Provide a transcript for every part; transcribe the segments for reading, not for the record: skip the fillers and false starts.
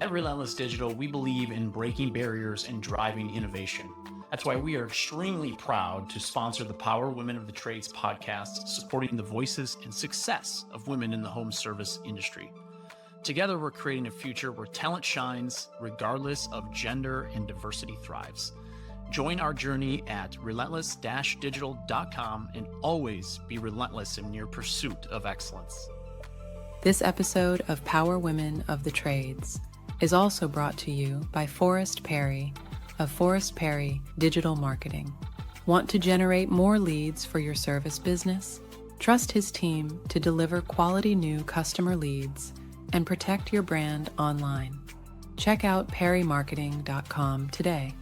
At Relentless Digital, we believe in breaking barriers and driving innovation. That's why we are extremely proud to sponsor the Power Women of the Trades podcast, supporting the voices and success of women in the home service industry. Together, we're creating a future where talent shines, regardless of gender, and diversity thrives. Join our journey at relentless-digital.com and always be relentless in your pursuit of excellence. This episode of Power Women of the Trades is also brought to you by Forrest Perry of Forrest Perry Digital Marketing. Want to generate more leads for your service business? Trust his team to deliver quality new customer leads and protect your brand online. Check out perrymarketing.com today.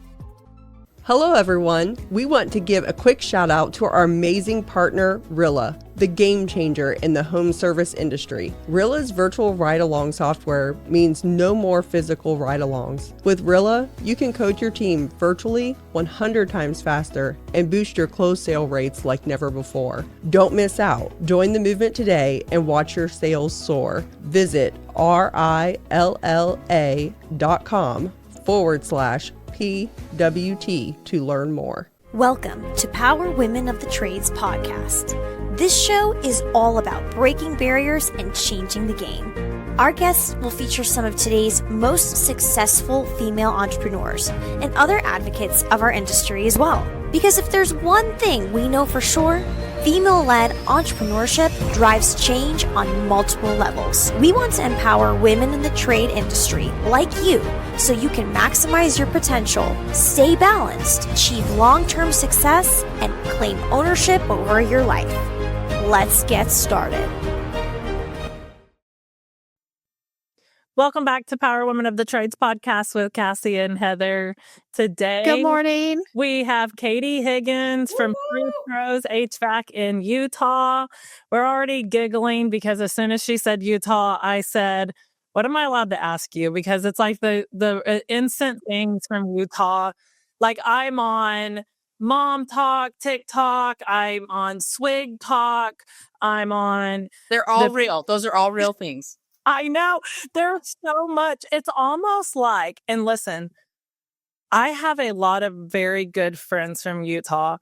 Hello everyone. We want to give a quick shout out to our amazing partner, Rilla, the game changer in the home service industry. Rilla's virtual ride-along software means no more physical ride-alongs. With Rilla, you can coach your team virtually 100 times faster and boost your close sale rates like never before. Don't miss out. Join the movement today and watch your sales soar. Visit rilla.com/PWT to learn more. Welcome to Power Women of the Trades podcast. This show is all about breaking barriers and changing the game. Our guests will feature some of today's most successful female entrepreneurs and other advocates of our industry as well. Because if there's one thing we know for sure, female-led entrepreneurship drives change on multiple levels. We want to empower women in the trade industry like you so you can maximize your potential, stay balanced, achieve long-term success, and claim ownership over your life. Let's get started. Welcome back to Power Women of the Trades podcast with Cassie and Heather. Today, good morning. We have Katy Higgins from True Pros HVAC in Utah. We're already giggling because as soon as she said Utah, I said, what am I allowed to ask you? Because it's like the instant things from Utah. Like I'm on Mom Talk, TikTok. I'm on Swig Talk. I'm on... They're all real. Those are all real things. I know. There's so much. It's almost like, and listen, I have a lot of very good friends from Utah.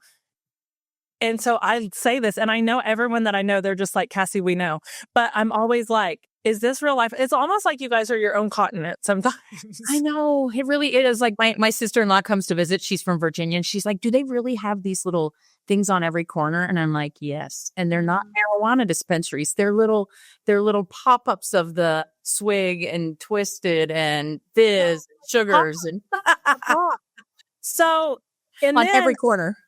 And so I say this, and I know everyone that I know, they're just like, Cassie, we know. But I'm always like, is this real life? It's almost like you guys are your own continent sometimes. I know. It really is. Like my sister-in-law comes to visit. She's from Virginia. And she's like, do they really have these little things on every corner? And I'm like, yes. And they're not marijuana dispensaries. They're little pop-ups of the Swig and Twisted and Fizz, sugars, and so on every corner.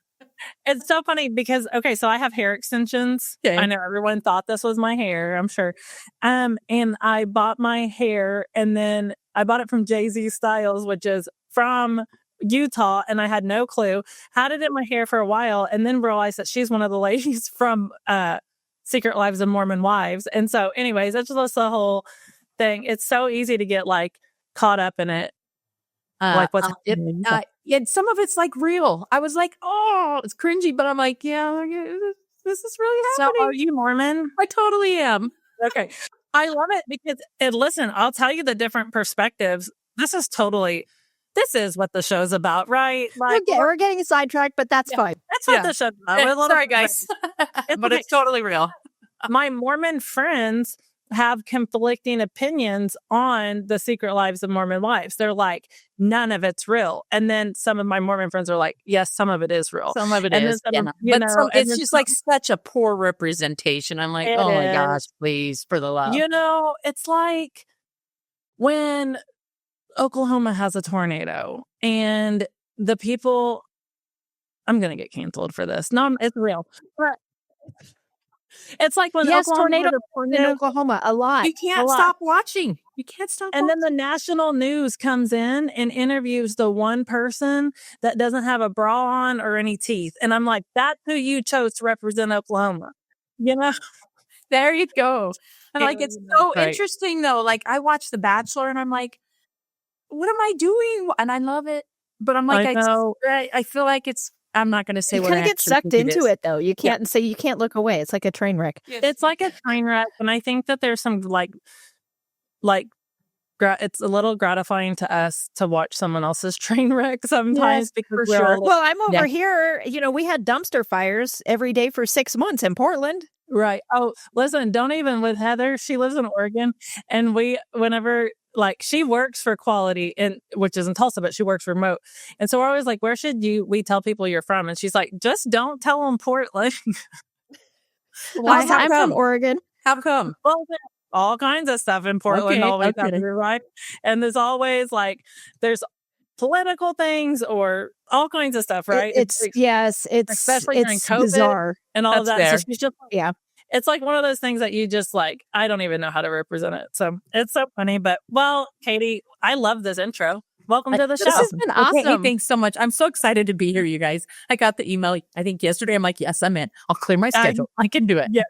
It's so funny because, okay, so I have hair extensions. Okay. I know everyone thought this was my hair, I'm sure. And I bought my hair, and then I bought it from Jay-Z Styles, which is from Utah, and I had no clue. Had it in my hair for a while, and then realized that she's one of the ladies from Secret Lives of Mormon Wives. And so anyways, that's just the whole thing. It's so easy to get like caught up in it. Like what's happening. Yeah, some of it's like real. I was like, oh, it's cringy, but I'm like, yeah, this is really happening. So are you Mormon? I totally am. Okay. I love it because, and listen, I'll tell you the different perspectives. This is what the show's about, right? Like, We're getting sidetracked, but that's fine. That's what the show's about. Sorry, guys. But it's totally real. My Mormon friends have conflicting opinions on the Secret Lives of Mormon Wives. They're like, none of it's real. And then some of my Mormon friends are like, yes, some of it is real. Some of it is. It's just like such a poor representation. I'm like, oh my gosh, please, for the love. You know, it's like when Oklahoma has a tornado and the people, I'm going to get canceled for this. No, it's real. But it's like when tornado in Oklahoma a lot. You can't stop watching. You can't stop watching. And then the national news comes in and interviews the one person that doesn't have a bra on or any teeth. And I'm like, that's who you chose to represent Oklahoma. You know? There you go. I'm like, it's so interesting though. Like I watch The Bachelor and I'm like, what am I doing? And I love it. But I'm like, I feel like I'm not going to say you what kind of get sucked into it though. You can't say you can't look away. It's like a train wreck. Yes. It's like a train wreck, and I think that there's some like it's a little gratifying to us to watch someone else's train wreck sometimes, Yes, because for we're sure. all Well, I'm over Yeah. here, we had dumpster fires every day for 6 months in Portland. right. Oh, listen, don't even with Heather. She lives in Oregon, and whenever like she works for Quality, which is in Tulsa, but she works remote, and so we're always like, where should we tell people you're from? And she's like, just don't tell them Portland. Why? How I'm from come? Oregon. How come? Well, there's all kinds of stuff in Portland Okay, always okay. happening, right? And there's always there's political things or all kinds of stuff, right? It's especially during it's COVID bizarre. and all of That's that. fair. So she's just Yeah. it's like one of those things that you just I don't even know how to represent it. So it's so funny. But well, Katy, I love this intro. Welcome to the show. This has been Okay, awesome. thanks so much. I'm so excited to be here, you guys. I got the email, I think yesterday. I'm like, yes, I'm in. I'll clear my schedule. I can do it. Yeah.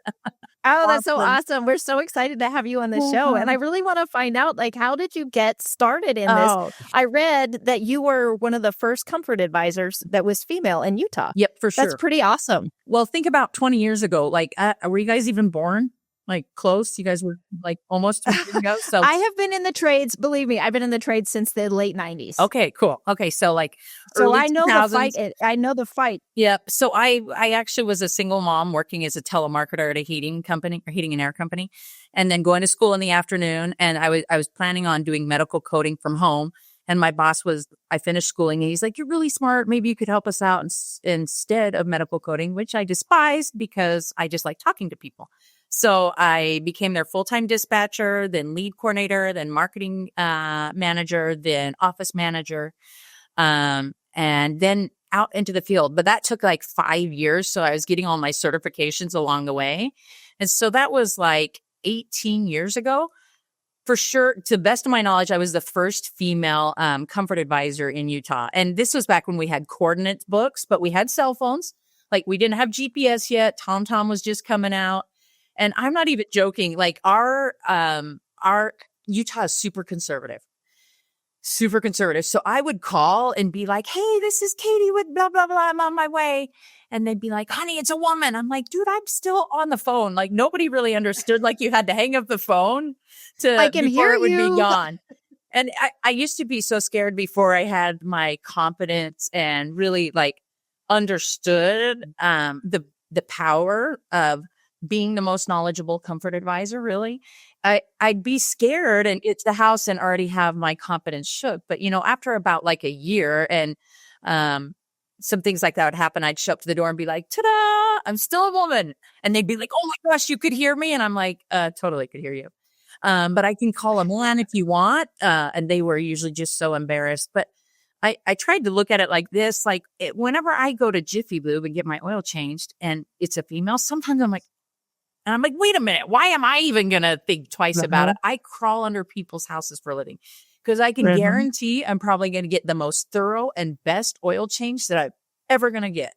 Oh, that's so Awesome. awesome. We're so excited to have you on the show. And I really want to find out, how did you get started in this? Oh, I read that you were one of the first comfort advisors that was female in Utah. Yep, for sure. That's pretty awesome. Well, think about 20 years ago. Were you guys even born? Close? You guys were almost 20 years ago. So I have been in the trades. Believe me, I've been in the trades since the late 90s. okay, cool. Okay, so So early I know 2000s. the fight. I know the fight. Yep. So I actually was a single mom working as a telemarketer at a heating and air company, and then going to school in the afternoon. And I was planning on doing medical coding from home. And my boss I finished schooling, and he's like, "You're really smart. Maybe you could help us out instead of medical coding," which I despised because I just like talking to people. So I became their full-time dispatcher, then lead coordinator, then marketing manager, then office manager, and then out into the field. But that took 5 years. So I was getting all my certifications along the way. And so that was 18 years ago. For sure, to the best of my knowledge, I was the first female comfort advisor in Utah. And this was back when we had coordinates books, but we had cell phones. We didn't have GPS yet. TomTom was just coming out. And I'm not even joking. Our Utah is super conservative. Super conservative. So I would call and be like, "Hey, this is Katy with blah, blah, blah. I'm on my way." And they'd be like, "Honey, it's a woman." I'm like, "Dude, I'm still on the phone." Nobody really understood. You had to hang up the phone I can before hear it would you. be gone. And I used to be so scared before I had my confidence and really understood the power of being the most knowledgeable comfort advisor, really. I'd be scared and get to the house and already have my confidence shook. But, after about a year and some things like that would happen, I'd show up to the door and be like, "Ta-da, I'm still a woman." And they'd be like, "Oh my gosh, you could hear me?" And I'm like, totally could hear you. But I can call a man if you want. And they were usually just so embarrassed. But I tried to look at it like this, whenever I go to Jiffy Lube and get my oil changed and it's a female, sometimes I'm like, wait a minute, why am I even going to think twice about it? I crawl under people's houses for a living because I can guarantee I'm probably going to get the most thorough and best oil change that I'm ever going to get.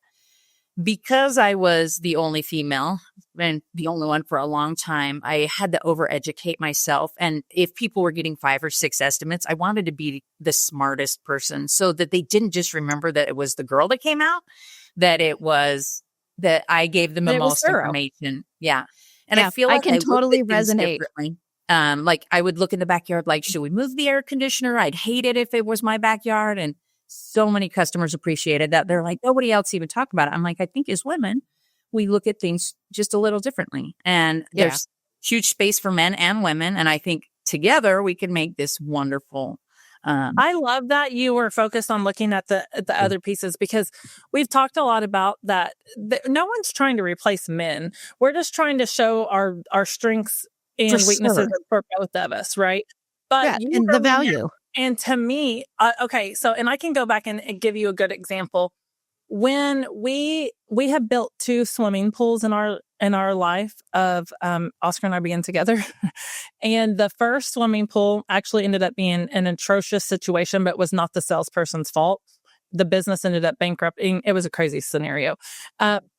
Because I was the only female and the only one for a long time, I had to overeducate myself. And if people were getting 5 or 6 estimates, I wanted to be the smartest person so that they didn't just remember that it was the girl that came out, that it was that I gave them the most information. Yeah. And I feel I can totally resonate. I would look in the backyard, should we move the air conditioner? I'd hate it if it was my backyard. And so many customers appreciated that. They're like, nobody else even talked about it. I'm like, I think as women, we look at things just a little differently. And there's huge space for men and women. And I think together we can make this wonderful. I love that you were focused on looking at the other pieces, because we've talked a lot about that. No one's trying to replace men. We're just trying to show our strengths and weaknesses for both of us, right? But and the value. And to me, okay, so, and I can go back and give you a good example. When we have built 2 swimming pools in our life of Oscar and I being together, and the first swimming pool actually ended up being an atrocious situation, but was not the salesperson's fault. The business ended up bankrupting. It was a crazy scenario.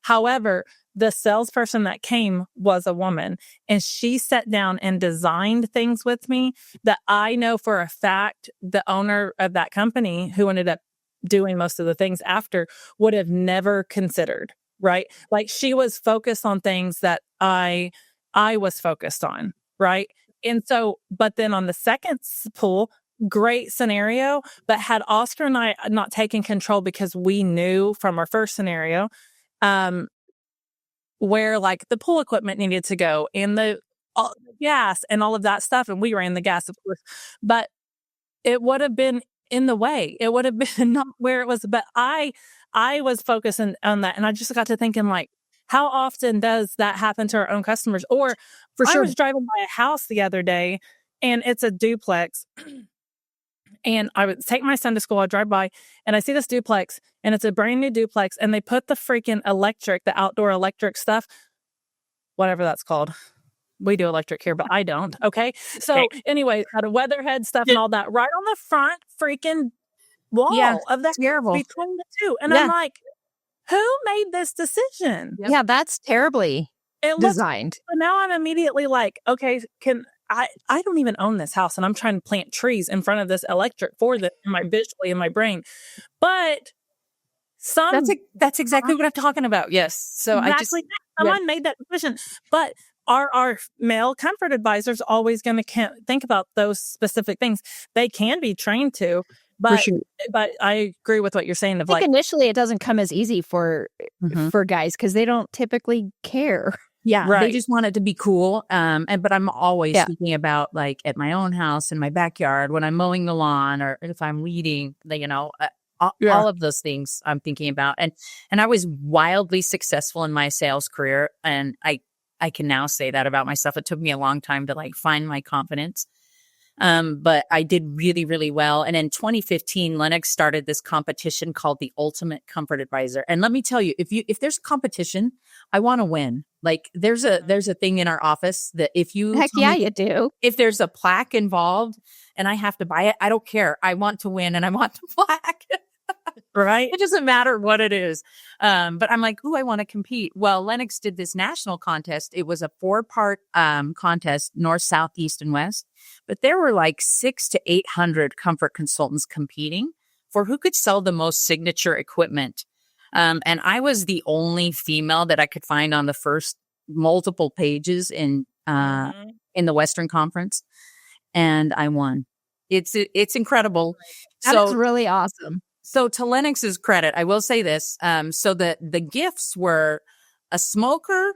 However, the salesperson that came was a woman, and she sat down and designed things with me that I know for a fact the owner of that company, who ended up doing most of the things after, would have never considered, right? She was focused on things that I was focused on, right? And so, but then on the second pool, great scenario, but had Oscar and I not taken control because we knew from our first scenario, where like the pool equipment needed to go and the gas and all of that stuff. And we ran the gas, of course, but it would have been in the way. It would have been not where it was. But I was focusing on that. And I just got to thinking like, how often does that happen to our own customers? Or For sure. I was driving by a house the other day and it's a duplex. And I would take my son to school. I drive by and I see this duplex and it's a brand new duplex. And they put the freaking electric, the outdoor electric stuff, whatever that's called. We do electric here, but I don't. Okay. So anyway, had a weatherhead stuff and all that right on the front freaking wall of that terrible. between the two. And I'm like, who made this decision? Yeah, that's terribly designed. So now I'm immediately like, okay, I don't even own this house and I'm trying to plant trees in front of this electric for this visually in my brain. But that's exactly what I'm talking about. Yes. So someone made that decision. But our male comfort advisors always going to think about those specific things. They can be trained to, but but I agree with what you're saying. Of I think initially it doesn't come as easy for guys because they don't typically care. Yeah, they just want it to be cool. But I'm always thinking about like at my own house in my backyard when I'm mowing the lawn or if I'm weeding, all of those things I'm thinking about. And I was wildly successful in my sales career, and I can now say that about myself. It took me a long time to like find my confidence. But I did really, really well. And in 2015, Lenox started this competition called the Ultimate Comfort Advisor. And let me tell you, if there's competition, I want to win. Like there's a thing in our office that if you you do. If there's a plaque involved and I have to buy it, I don't care. I want to win and I want the plaque. Right. It doesn't matter what it is. But I'm like, I want to compete. Well, Lenox did this national contest. It was a 4-part contest, north, south, east, and west. But there were like 600 to 800 comfort consultants competing for who could sell the most signature equipment. And I was the only female that I could find on the first multiple pages in the Western Conference. And I won. It's incredible. That's really awesome. So to Lenox's credit, I will say this. So the gifts were a smoker,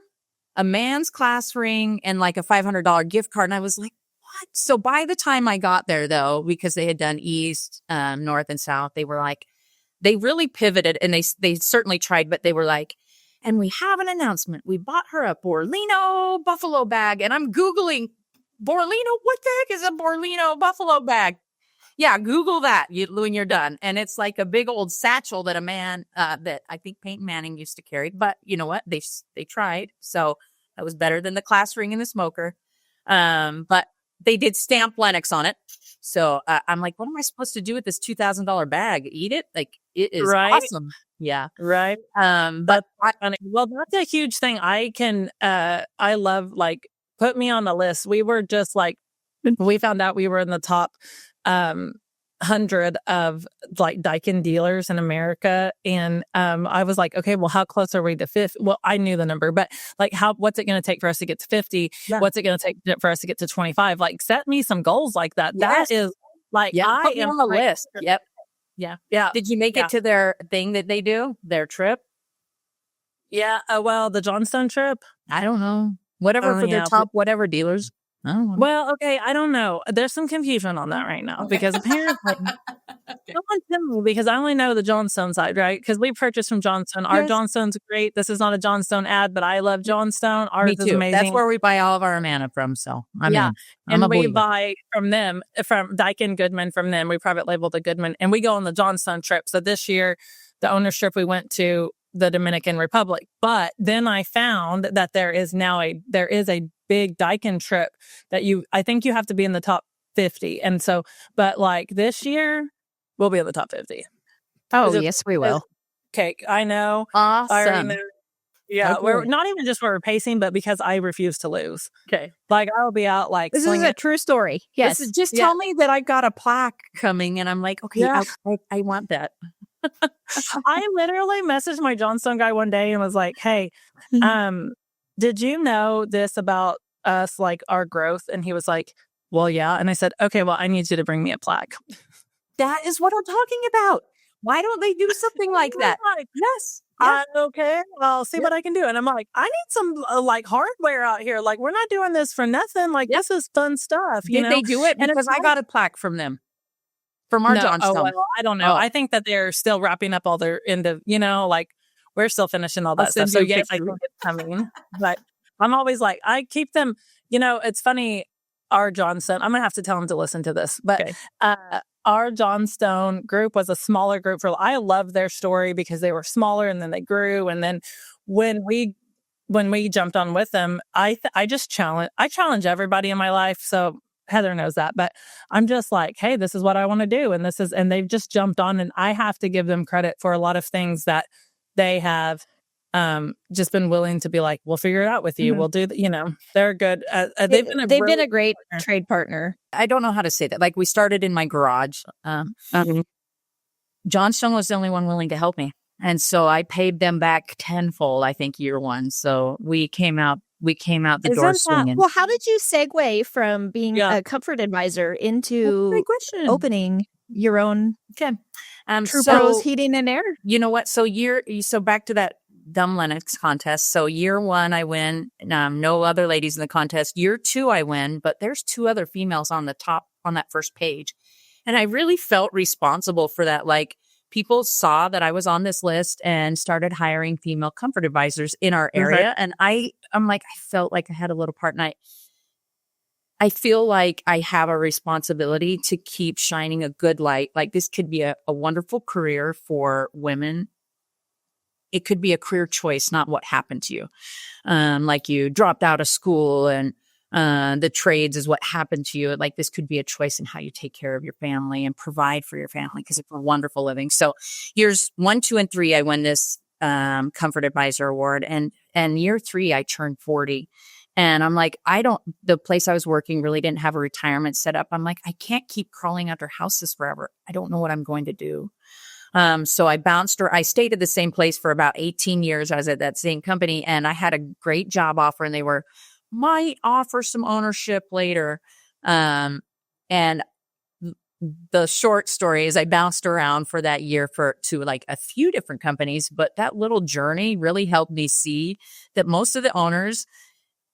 a man's class ring, and like a $500 gift card. And I was like, what? So by the time I got there, though, because they had done east, north, and south, they were like, they really pivoted and they certainly tried, but they were like, and we have an announcement. We bought her a Borlino buffalo bag. And I'm Googling Borlino. What the heck is a Borlino buffalo bag? Yeah, Google that when you're done. And it's like a big old satchel that a man that I think Peyton Manning used to carry. But you know what? They tried. So that was better than the class ring and the smoker. But they did stamp Lenox on it. So I'm like, what am I supposed to do with this $2,000 bag? Eat it? Like, it is awesome. Yeah. Right. But well, that's a huge thing. I love, like, put me on the list. We were just like, we found out we were in the top 100 of like Daikin dealers in America. And I was like, okay, well, how close are we to 50? Well, I knew the number, but like, what's it going to take for us to get to 50? Yeah. What's it going to take for us to get to 25? Like, set me some goals like that. Yes. That is like, put me on the list. Yep. Yeah. Yeah. Did you make it to their thing that they do? Their trip? Yeah. Well, the Johnstone trip. I don't know. Whatever for their top, whatever dealers. Well, okay, I don't know. There's some confusion on that right now because apparently someone tell me, because I only know the Johnstone side, right? Because we purchased from Johnstone. Our Johnstone's great. This is not a Johnstone ad, but I love Johnstone. Ours is amazing. That's where we buy all of our Amana from. So and we buy from them, from Daikin Goodman. From them, we private label the Goodman, and we go on the Johnstone trip. So this year, the ownership we went to the Dominican Republic, but then I found that there is a big Daikin trip that I think you have to be in the top 50. And so, but like this year, we'll be in the top 50. Oh, yes, we will. Okay. I know. Awesome. Yeah. Okay. We're not even just where we're pacing, but because I refuse to lose. Okay. Like I will be out like. This is a true story. Yes. Just tell me that I got a plaque coming and I'm like, okay, I want that. I literally messaged my Johnstone guy one day and was like, hey, did you know this about us like our growth? And he was like, well, yeah. And I said, okay, well, I need you to bring me a plaque. That is what I'm talking about. Why don't they do something like that? Like, Yes. Yeah. okay, well, I'll see what I can do. And I'm like, I need some like hardware out here. Like, we're not doing this for nothing. Like, this is fun stuff. You Did know? they do it? And Because I got a plaque from them. From our Johnstone. Oh, well, I don't know. I think that they're still wrapping up all their like we're still finishing all that stuff. So yes, I think it's coming. But I'm always like, I keep them, it's funny, our Johnstone, I'm going to have to tell them to listen to this. But our Johnstone group was a smaller group. I love their story because they were smaller and then they grew. And then when we jumped on with them, I challenge everybody in my life. So Heather knows that, but I'm just like, hey, this is what I want to do. And they've just jumped on, and I have to give them credit for a lot of things that they have just been willing to be like, we'll figure it out with you. We'll do they're good. They've been a great trade partner. I don't know how to say that. Like, we started in my garage. Johnstone was the only one willing to help me. And so I paid them back tenfold, I think, year one. So we came out the door swinging. Well, how did you segue from being a comfort advisor into opening your own True Pros Heating and Air? You know what? So back to that dumb Lenox contest. So year one, I win. No other ladies in the contest. Year two, I win, but there's 2 other females on the top on that first page. And I really felt responsible for that. Like, people saw that I was on this list and started hiring female comfort advisors in our area. And I'm like, I felt like I had a little part. And I feel like I have a responsibility to keep shining a good light. Like, this could be a wonderful career for women. It could be a career choice, not what happened to you. Like, you dropped out of school and the trades is what happened to you. Like, this could be a choice in how you take care of your family and provide for your family, because it's a wonderful living. So years 1, 2, and 3, I won this Comfort Advisor Award. And year 3, I turned 40. And I'm like, the place I was working really didn't have a retirement set up. I'm like, I can't keep crawling under houses forever. I don't know what I'm going to do. So I stayed at the same place for about 18 years. I was at that same company, and I had a great job offer, and they might offer some ownership later. And the short story is I bounced around for that year to like a few different companies, but that little journey really helped me see that most of the owners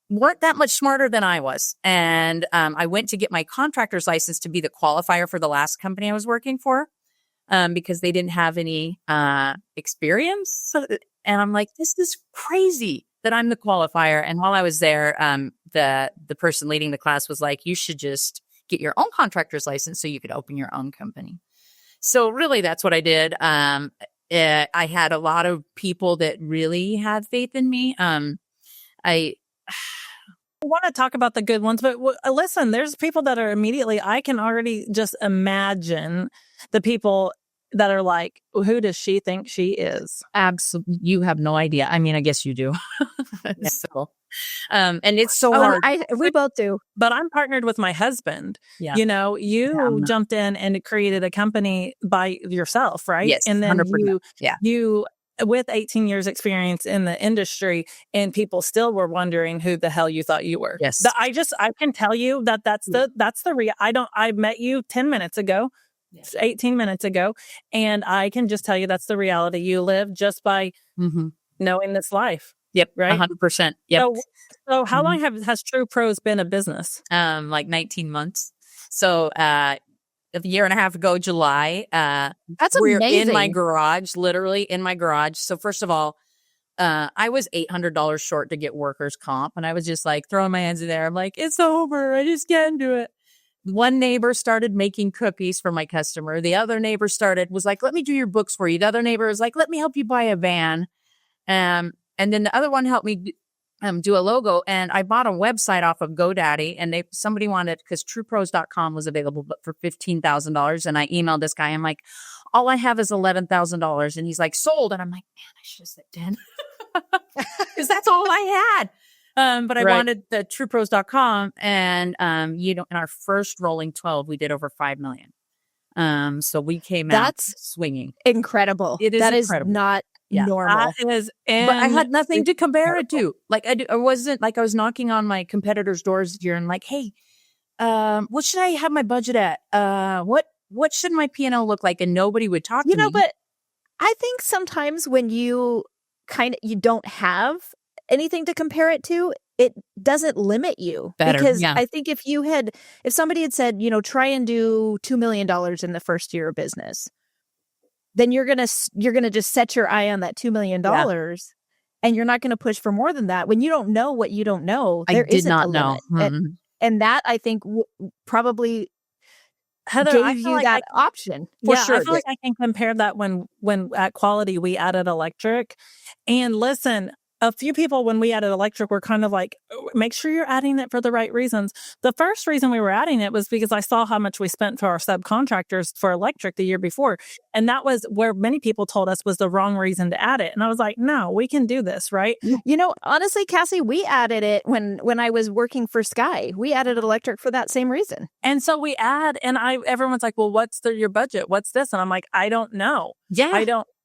weren't that much smarter than I was. And I went to get my contractor's license to be the qualifier for the last company I was working for, because they didn't have any experience. And I'm like, this is crazy that I'm the qualifier. And while I was there, the person leading the class was like, you should just get your own contractor's license so you could open your own company. So really, that's what I did. I had a lot of people that really had faith in me. I want to talk about the good ones, but listen, there's people that are immediately, I can already just imagine the people that are like, who does she think she is? Absolutely. You have no idea. I mean, I guess you do. So, and it's so hard. We both do. But I'm partnered with my husband. Yeah. You jumped in and created a company by yourself, right? Yes. And then 100%. you with 18 years experience in the industry, and people still were wondering who the hell you thought you were. Yes. I can tell you that's I met you 10 minutes ago. 18 minutes ago. And I can just tell you that's the reality you live just by knowing this life. Yep. Right. 100%. Yep. So how long has True Pros been a business? Like 19 months. So, a year and a half ago, July, that's we're amazing. in my garage, literally in my garage. So first of all, I was $800 short to get workers' comp. And I was just like throwing my hands in there. I'm like, it's over. I just can't do it. One neighbor started making cookies for my customer. The other neighbor was like, let me do your books for you. The other neighbor was like, let me help you buy a van. And then the other one helped me do a logo. And I bought a website off of GoDaddy, and somebody wanted, because truepros.com was available, but for $15,000. And I emailed this guy. I'm like, all I have is $11,000. And he's like, sold. And I'm like, man, I should have said 10 because that's all I had. But I wanted the truepros.com, and in our first rolling 12, we did over 5 million. So we came out swinging. Incredible. It is incredible. Is not normal. That is, but I had nothing to compare it to. Like I wasn't like I was knocking on my competitors' doors this year and like, hey, what should I have my budget at? What should my P&L look like? And nobody would talk to me. But I think sometimes when you don't have anything to compare it to, it doesn't limit you. Better, because yeah. I think if somebody had said, try and do $2 million in the first year of business, then you're gonna just set your eye on that $2 million, and you're not gonna push for more than that. When you don't know what you don't know, there isn't a limit. Mm-hmm. And that I think probably Heather, gave you that option. For sure. I feel like I can compare that when at Quality we added electric. And listen, a few people when we added electric were kind of like, make sure you're adding it for the right reasons. The first reason we were adding it was because I saw how much we spent for our subcontractors for electric the year before. And that was where many people told us was the wrong reason to add it. And I was like, no, we can do this, right? Honestly, Cassie, we added it when I was working for Sky. We added electric for that same reason. And so we add, and everyone's like, well, what's your budget? What's this? And I'm like, I don't know. Yeah.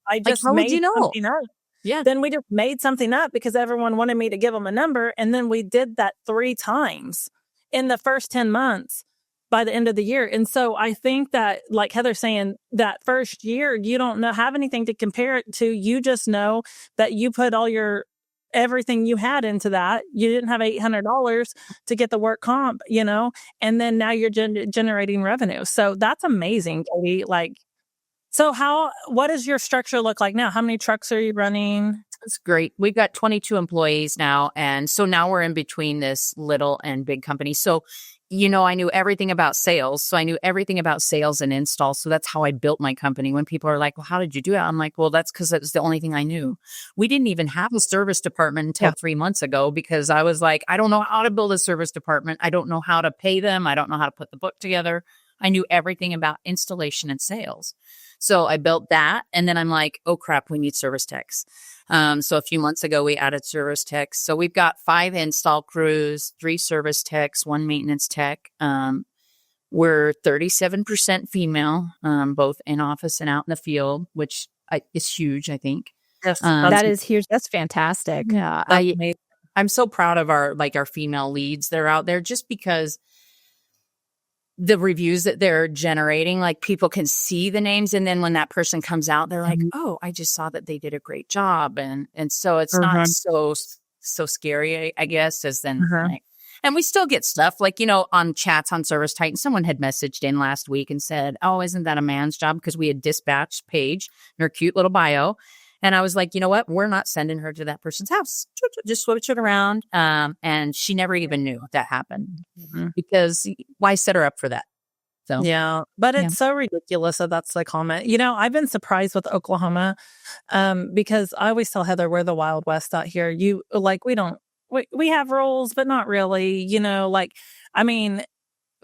I just how made would you know? something up. Yeah. Then we just made something up because everyone wanted me to give them a number. And then we did that 3 times in the first 10 months by the end of the year. And so I think that, like Heather's saying, that first year, you don't have anything to compare it to. You just know that you put everything you had into that. You didn't have $800 to get the work comp, and then now you're generating revenue. So that's amazing, Katy. So what does your structure look like now? How many trucks are you running? That's great. We've got 22 employees now. And so now we're in between this little and big company. So, I knew everything about sales. So I knew everything about sales and install. So that's how I built my company. When people are like, well, how did you do it? I'm like, well, that's because that was the only thing I knew. We didn't even have a service department until 3 months ago because I was like, I don't know how to build a service department. I don't know how to pay them. I don't know how to put the book together. I knew everything about installation and sales. So I built that. And then I'm like, oh, crap, we need service techs. So a few months ago, we added service techs. So we've got 5 install crews, 3 service techs, 1 maintenance tech. We're 37% female, both in office and out in the field, which is huge, I think. Yes, that is huge. That's fantastic. Yeah. I'm so proud of our female leads. They're out there just because the reviews that they're generating, like people can see the names. And then when that person comes out, they're like, oh, I just saw that they did a great job. And so it's not so scary, I guess, as then. And we still get stuff like, on chats on Service Titan, someone had messaged in last week and said, oh, isn't that a man's job? Because we had dispatched Paige in her cute little bio. And I was like, you know what? We're not sending her to that person's house. Just switch it around. And she never even knew that happened because why set her up for that? So yeah, but it's so ridiculous that that's the comment. I've been surprised with Oklahoma because I always tell Heather we're the Wild West out here. We have rules, but not really.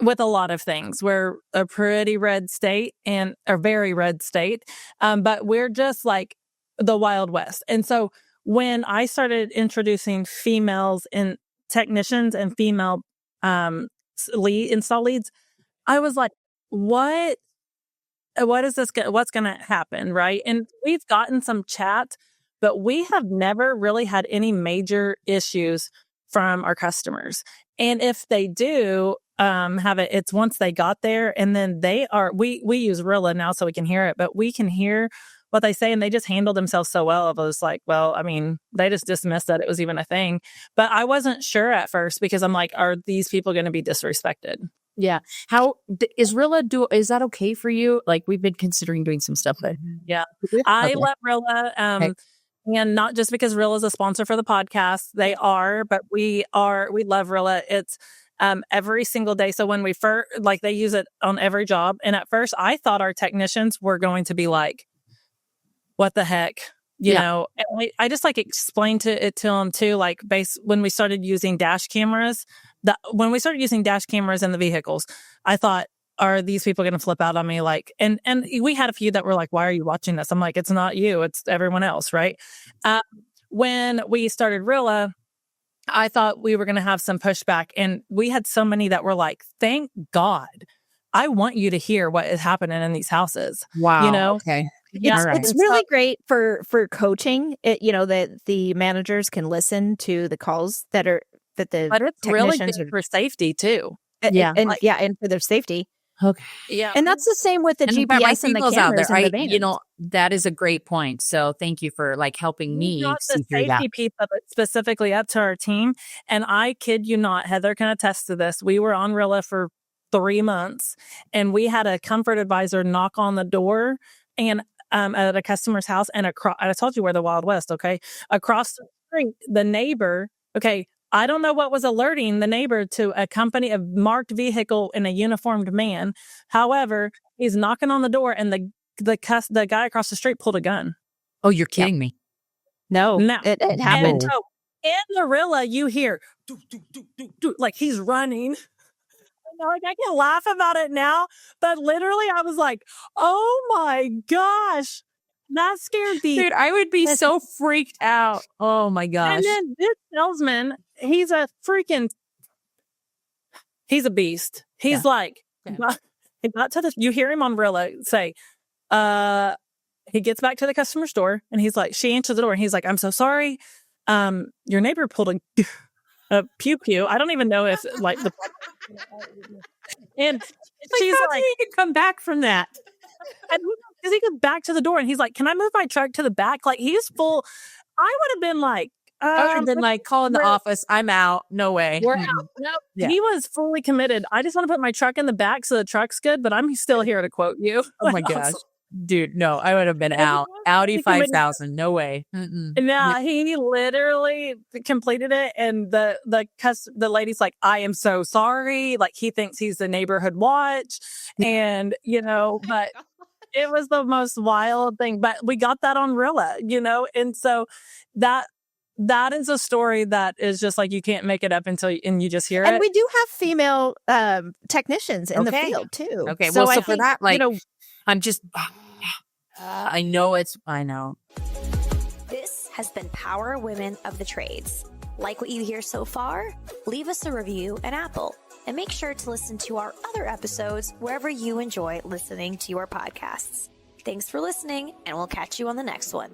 With a lot of things, we're a pretty red state and a very red state, but we're just like the Wild West. And so when I started introducing females in technicians and female install leads, I was like, what is this? What's going to happen? Right. And we've gotten some chat, but we have never really had any major issues from our customers. And if they do have it, it's once they got there and then we use Rilla now so we can hear it, but we can hear what they say, and they just handle themselves so well. I was like, well, they just dismissed that it was even a thing. But I wasn't sure at first because I'm like, are these people going to be disrespected? Yeah. How is Rilla is that okay for you? Like we've been considering doing some stuff. But yeah, I love Rilla. And not just because Rilla is a sponsor for the podcast, they are, but we love Rilla. It's every single day. So when we first, they use it on every job. And at first I thought our technicians were going to be like, what the heck, you know? And I just explained it to them too, when we started using dash cameras, when we started using dash cameras in the vehicles, I thought, are these people going to flip out on me? And we had a few that were like, why are you watching this? I'm like, it's not you, it's everyone else. Right. When we started Rilla, I thought we were going to have some pushback, and we had so many that were like, thank God. I want you to hear what is happening in these houses. Wow. Okay. Yeah. It's really great for coaching. That the managers can listen to the calls that the But it's really technicians good for safety too. and for their safety. Okay. Yeah. And that's the same with the And my GPS and the females cameras out there, and the vans. that is a great point. So thank you for like helping We me brought the see through that. safety piece of it specifically up to our team. And I kid you not, Heather can attest to this. We were on Rilla for 3 months and we had a comfort advisor knock on the door and at a customer's house and I told you we're the Wild West, okay? Across the street, the neighbor, okay, I don't know what was alerting the neighbor to a marked vehicle and a uniformed man. However, he's knocking on the door and the guy across the street pulled a gun. Oh, you're kidding me. No, it happened. And so in the Rilla, you hear, like he's running. Like I can laugh about it now, but literally I was like, oh my gosh. That scared the Dude, I would be so freaked out. Oh my gosh. And then this salesman, he's a beast. He's like, he got to you hear him on Rilla say, he gets back to the customer's door and he's like, she answers the door and he's like, I'm so sorry. Your neighbor pulled a pew pew. I don't even know if like and she's like, he could come back from that. And because he goes back to the door and he's like, can I move my truck to the back? Like he's full. I would have been like, I would have been like, calling the office. I'm out. No way. We're out. Nope. Yeah. He was fully committed. I just want to put my truck in the back so the truck's good, but I'm still here to quote you. Oh my gosh. Dude, no, I would have been out. Audi 5000. No way. No, he literally completed it. And the lady's like, I am so sorry. Like he thinks he's the neighborhood watch. And, but it was the most wild thing. But we got that on Rilla, and so that is a story that is just like you can't make it up until you just hear it. And we do have female technicians in the field too. Okay, so for that, like, I'm just, I know. This has been Power Women of the Trades. Like what you hear so far? Leave us a review in Apple. And make sure to listen to our other episodes wherever you enjoy listening to your podcasts. Thanks for listening, and we'll catch you on the next one.